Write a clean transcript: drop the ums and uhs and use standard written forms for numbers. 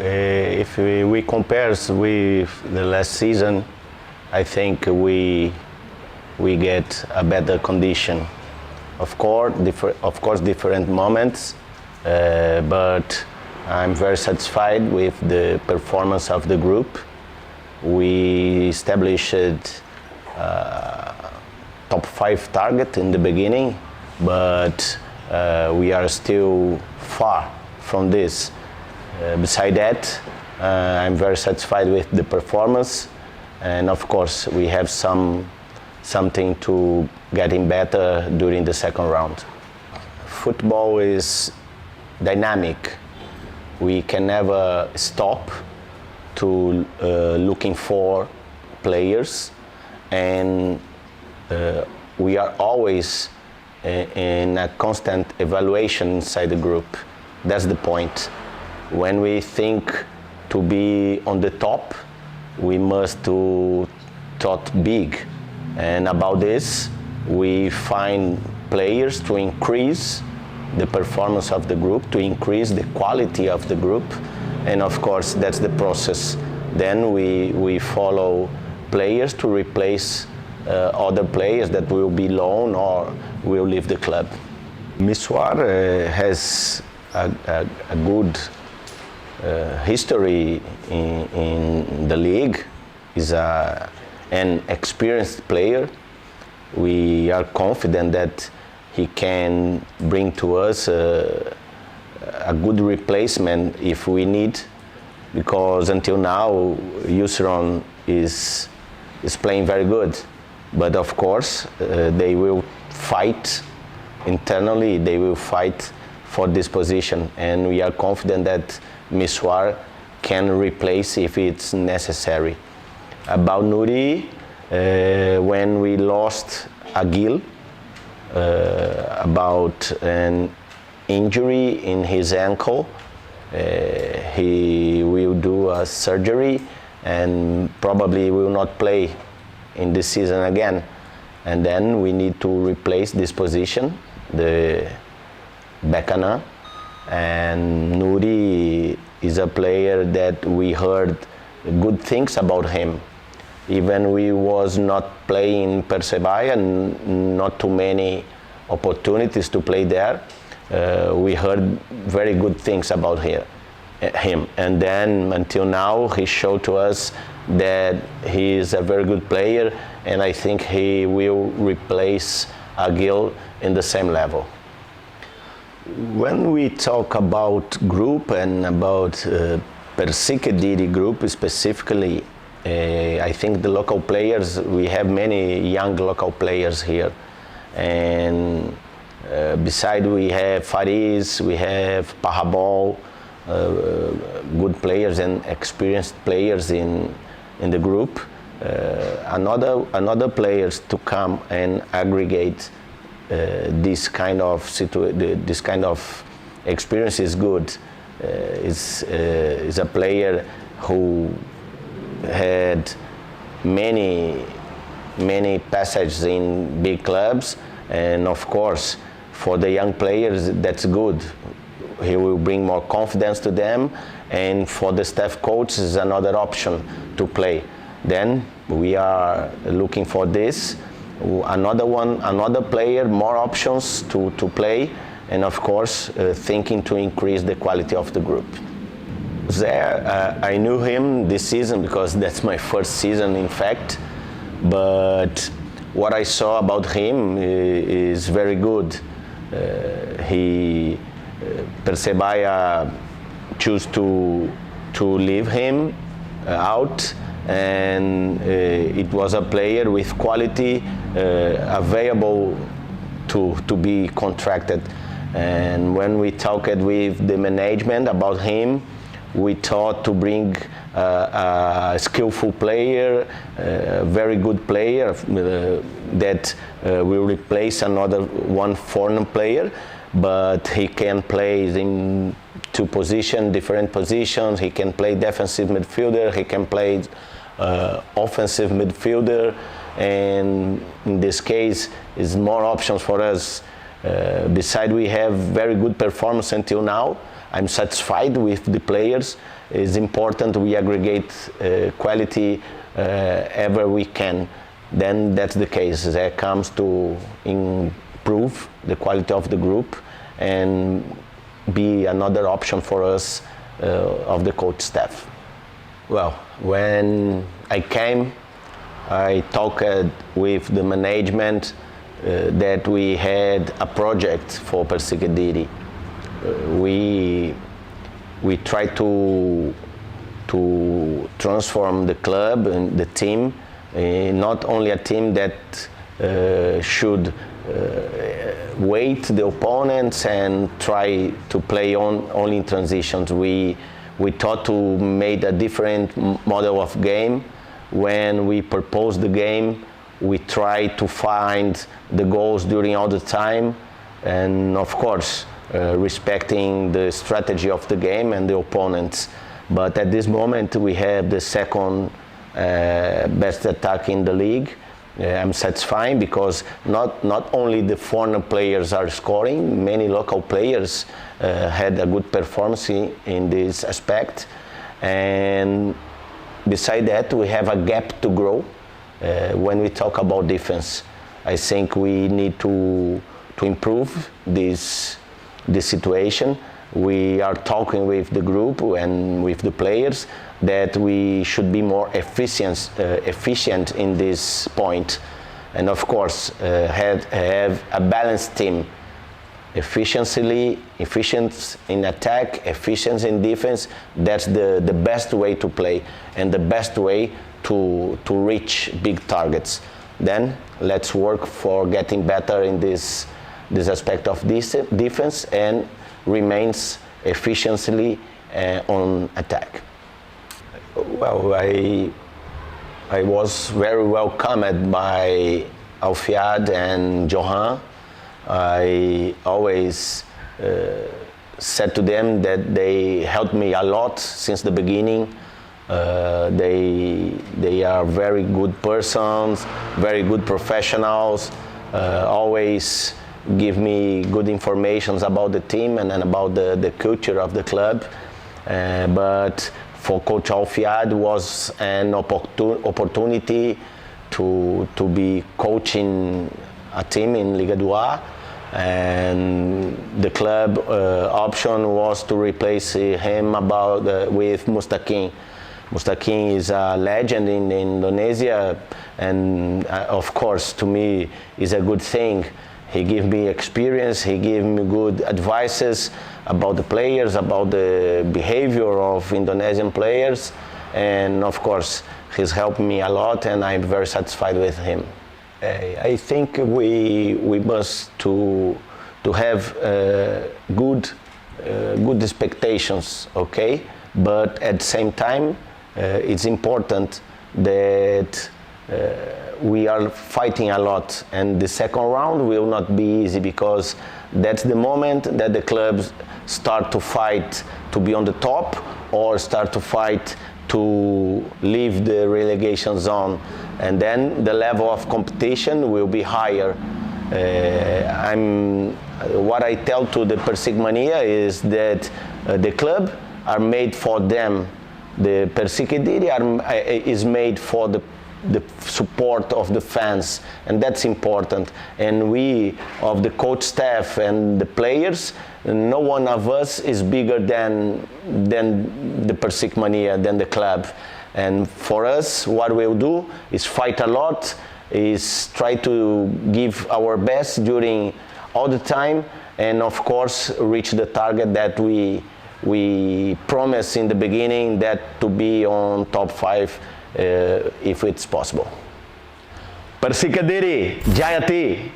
If we compare with the last season, I think we get a better condition. Of course, different moments, but I'm very satisfied with the performance of the group. We established top 5 target in the beginning, but we are still far from this. Beside that, I'm very satisfied with the performance, and of course we have something to getting better during the second round. Football is dynamic. We can never stop to looking for players, and we are always in a constant evaluation inside the group. That's the point. When we think to be on the top, we must to thought big. And about this, we find players to increase the performance of the group, to increase the quality of the group. And of course, that's the process. Then we follow players to replace other players that will be loan or will leave the club. Miswar has a good history in the league. Is an experienced player. We are confident that he can bring to us a good replacement if we need, because until now Yusron is playing very good. But of course they will fight internally, they will fight for this position, and we are confident that Miswar can replace if it's necessary. About Nuri, when we lost Agil about an injury in his ankle, he will do a surgery and probably will not play in this season again. And then we need to replace this position, the Bagaimana. And Nuri is a player that we heard good things about him. Even we was not playing Persebaya, and not too many opportunities to play there, we heard very good things about him. And then until now, he showed to us that he is a very good player, and I think he will replace Agil in the same level. When we talk about group and about Persik Kediri group specifically, I think the local players, we have many young local players here, and beside we have Faris, we have Pahabol, good players and experienced players in the group. Another players to come and aggregate this kind of experience is good. Is a player who had many passages in big clubs, and of course for the young players that's good. He will bring more confidence to them, and for the staff coach is another option to play. Then we are looking for this, another player, more options to play, and of course thinking to increase the quality of the group. There, I knew him this season because that's my first season, in fact. But what I saw about him is very good. Persebaya chose to leave him out, and it was a player with quality available to be contracted. And when we talked with the management about him, we thought to bring a skillful player, a very good player that will replace another one foreign player, but he can play in different positions. He can play defensive midfielder, he can play offensive midfielder, and in this case is more options for us. Besides, we have very good performance until now. I'm satisfied with the players, it's important we aggregate quality ever we can. Then that's the case. That comes to improve the quality of the group and be another option for us of the coach staff. Well, when I came, I talked with the management that we had a project for Persik Kediri. We tried to transform the club and the team, not only a team that should wait the opponents and try to play only in transitions. We thought to make a different model of game. When we proposed the game, we tried to find the goals during all the time, and of course respecting the strategy of the game and the opponents. But at this moment we have the second best attack in the league. I'm satisfied because not only the foreign players are scoring, many local players had a good performance in this aspect. And beside that, we have a gap to grow. When we talk about defense, I think we need to improve this situation. We are talking with the group and with the players that we should be more efficient in this point, and of course have a balanced team. Efficient in attack, efficient in defense. That's the best way to play and the best way to reach big targets. Then let's work for getting better in this aspect of this defense and remains efficiently on attack. Well, I was very welcomed by Alfiad and Johan. I always said to them that they helped me a lot since the beginning. They are very good persons, very good professionals, always give me good information about the team and about the culture of the club. But for Coach Alfiad was an opportunity to be coaching a team in Liga 2, and the club option was to replace him with Mustaqim. Mustaqim is a legend in Indonesia, and of course to me is a good thing. He gave me experience, he gave me good advices about the players, about the behavior of Indonesian players, and of course he's helped me a lot and I'm very satisfied with him. I think we must to have good expectations, okay? But at the same time, it's important that we are fighting a lot, and the second round will not be easy because that's the moment that the clubs start to fight to be on the top or start to fight to leave the relegation zone, and then the level of competition will be higher. What I tell to the Persik Mania is that the club are made for them. The Persik Kediri is made for the support of the fans, and that's important. And we, of the coach staff and the players, no one of us is bigger than the Persik Mania, than the club. And for us, what we'll do is fight a lot, is try to give our best during all the time, and of course reach the target that we promised in the beginning, that to be on top 5 if it's possible. Persik Kediri, Jayati!